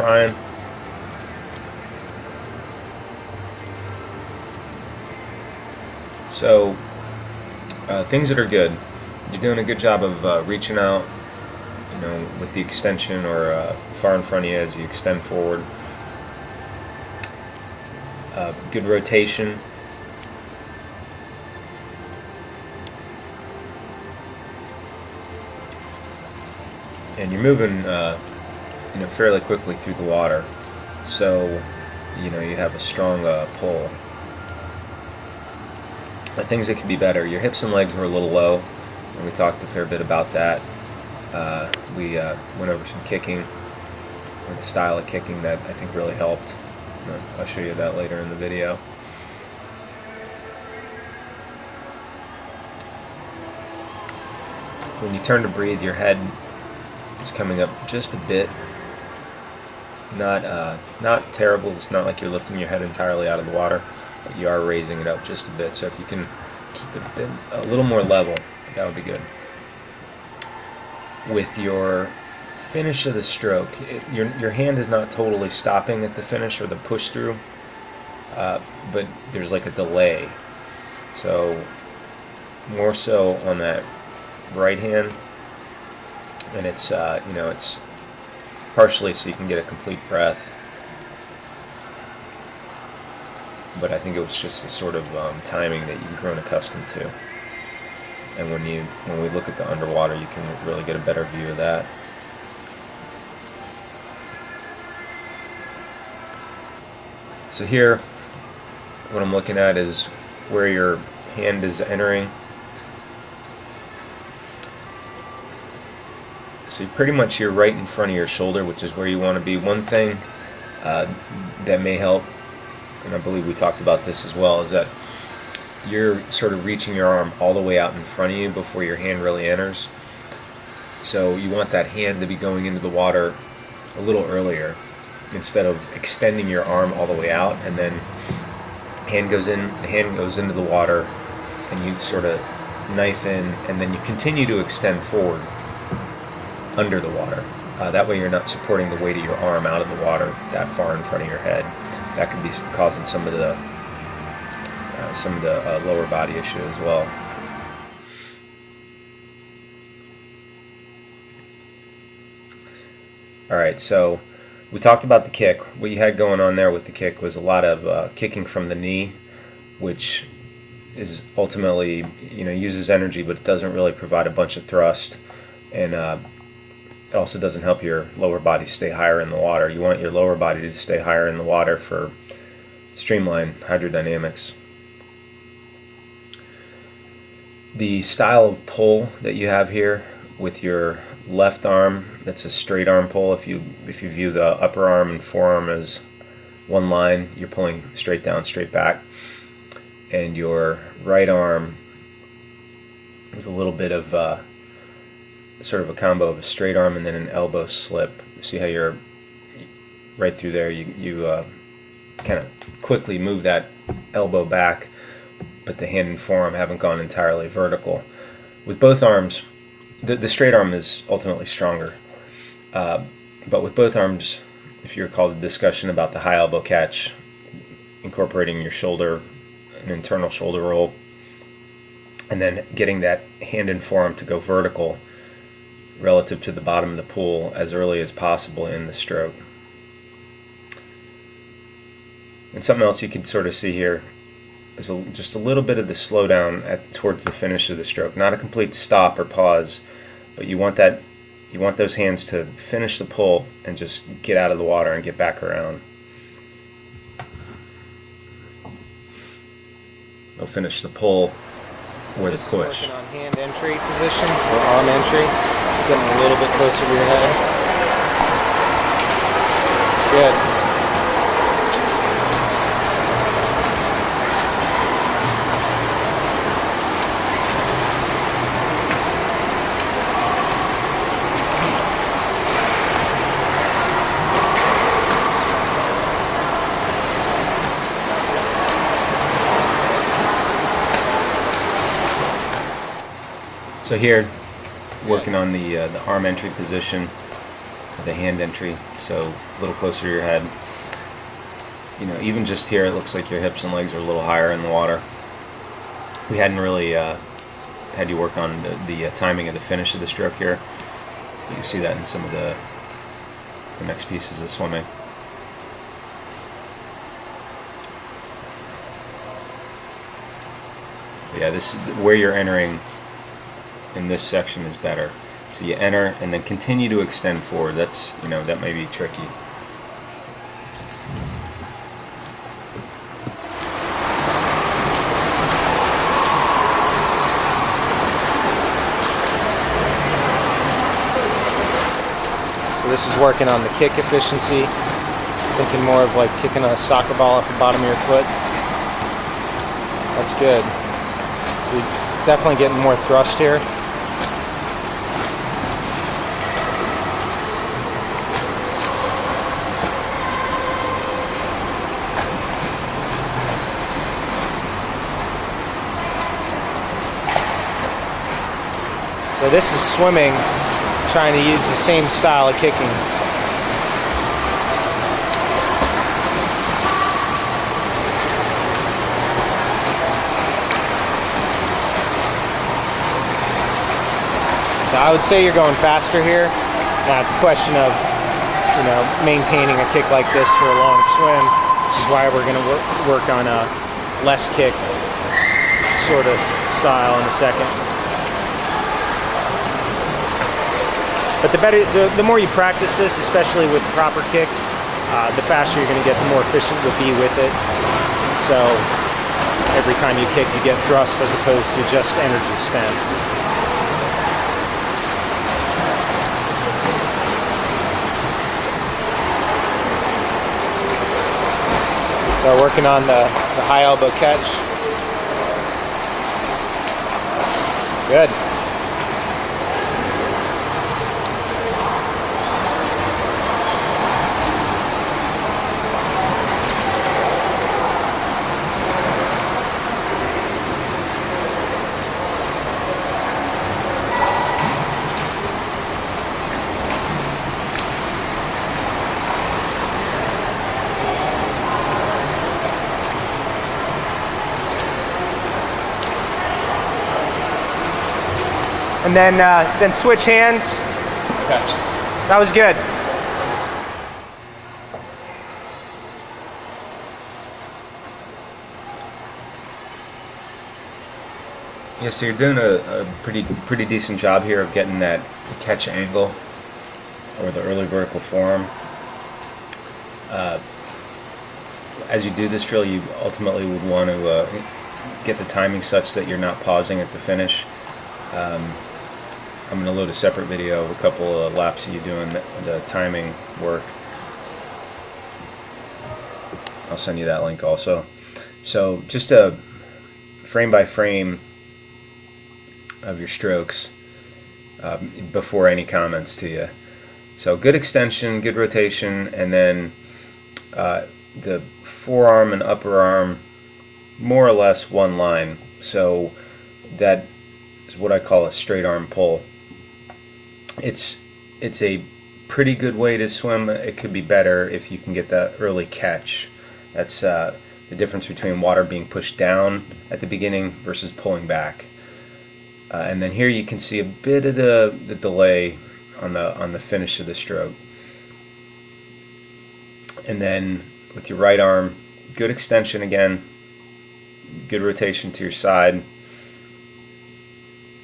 frying. So things that are good. You're doing a good job of reaching out, you know, with the extension or far in front of you as you extend forward. Good rotation. And you're moving, you know, fairly quickly through the water, so you know you have a strong pull. Things that could be better. Your hips and legs were a little low, and we talked a fair bit about that. We went over some kicking, or the style of kicking that I think really helped. I'll show you that later in the video. When you turn to breathe, your head is coming up just a bit. Not terrible. It's not like you're lifting your head entirely out of the water, but you are raising it up just a bit. So if you can keep it a little more level, that would be good. With your finish of the stroke, your hand is not totally stopping at the finish or the push through, but there's like a delay. So more so on that right hand, and it's you know, it's partially so you can get a complete breath, but I think it was just the sort of timing that you've grown accustomed to. And when we look at the underwater, you can really get a better view of that. So here, what I'm looking at is where your hand is entering. So pretty much you're right in front of your shoulder, which is where you want to be. One thing that may help, and I believe we talked about this as well, is that you're sort of reaching your arm all the way out in front of you before your hand really enters. So you want that hand to be going into the water a little earlier, instead of extending your arm all the way out and then the hand goes into the water and you sort of knife in, and then you continue to extend forward under the water. That way you're not supporting the weight of your arm out of the water that far in front of your head. That could be causing some of the lower body issue as well. Alright, so we talked about the kick. What you had going on there with the kick was a lot of kicking from the knee, which is ultimately, you know, uses energy, but it doesn't really provide a bunch of thrust, and it also doesn't help your lower body stay higher in the water. You want your lower body to stay higher in the water for streamline hydrodynamics. The style of pull that you have here with your left arm, that's a straight arm pull. If you view the upper arm and forearm as one line, you're pulling straight down, straight back. And your right arm is a little bit of sort of a combo of a straight arm and then an elbow slip. See how you're right through there, you kind of quickly move that elbow back, but the hand and forearm haven't gone entirely vertical. With both arms, the straight arm is ultimately stronger, but with both arms, if you recall the discussion about the high elbow catch, incorporating your shoulder, an internal shoulder roll, and then getting that hand and forearm to go vertical relative to the bottom of the pool as early as possible in the stroke. And something else you can sort of see here is just a little bit of the slowdown towards the finish of the stroke. Not a complete stop or pause, but you want those hands to finish the pull and just get out of the water and get back around. They'll finish the pull or the push. Working on hand entry position or arm entry, getting a little bit closer to your head. Good. So here, working on the arm entry position, the hand entry, so a little closer to your head. You know, even just here, it looks like your hips and legs are a little higher in the water. We hadn't really had you work on the timing of the finish of the stroke here. You can see that in some of the next pieces of swimming. Yeah, this is where you're entering in this section is better. So you enter and then continue to extend forward. That's, you know, that may be tricky. So this is working on the kick efficiency. Thinking more of like kicking a soccer ball off the bottom of your foot. That's good. So you're definitely getting more thrust here. So this is swimming, trying to use the same style of kicking. So I would say you're going faster here. Now it's a question of, you know, maintaining a kick like this for a long swim, which is why we're going to work on a less kick sort of style in a second. But the more you practice this, especially with the proper kick, the faster you're going to get, the more efficient you'll be with it. So every time you kick, you get thrust as opposed to just energy spent. So working on the high elbow catch. Good. And then switch hands. Okay. That was good. Yeah, so you're doing a pretty decent job here of getting that catch angle or the early vertical forearm. As you do this drill, you ultimately would want to get the timing such that you're not pausing at the finish. I'm going to load a separate video of a couple of laps of you doing the timing work. I'll send you that link also. So just a frame by frame of your strokes before any comments to you. So good extension, good rotation, and then the forearm and upper arm more or less one line. So that is what I call a straight arm pull. It's a pretty good way to swim. It could be better if you can get that early catch. That's the difference between water being pushed down at the beginning versus pulling back. And then here you can see a bit of the delay on the finish of the stroke. And then with your right arm, good extension again, good rotation to your side.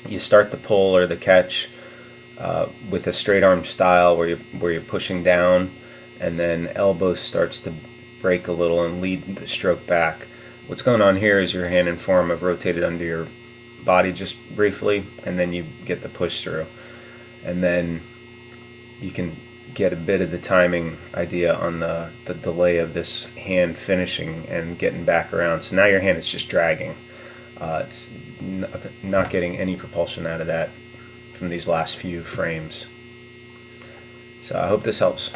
You start the pull or the catch with a straight arm style where you're pushing down, and then elbow starts to break a little and lead the stroke back. What's going on here is your hand and forearm have rotated under your body just briefly, and then you get the push through, and then you can get a bit of the timing idea on the delay of this hand finishing and getting back around. So now your hand is just dragging. It's not getting any propulsion out of that from these last few frames. So I hope this helps.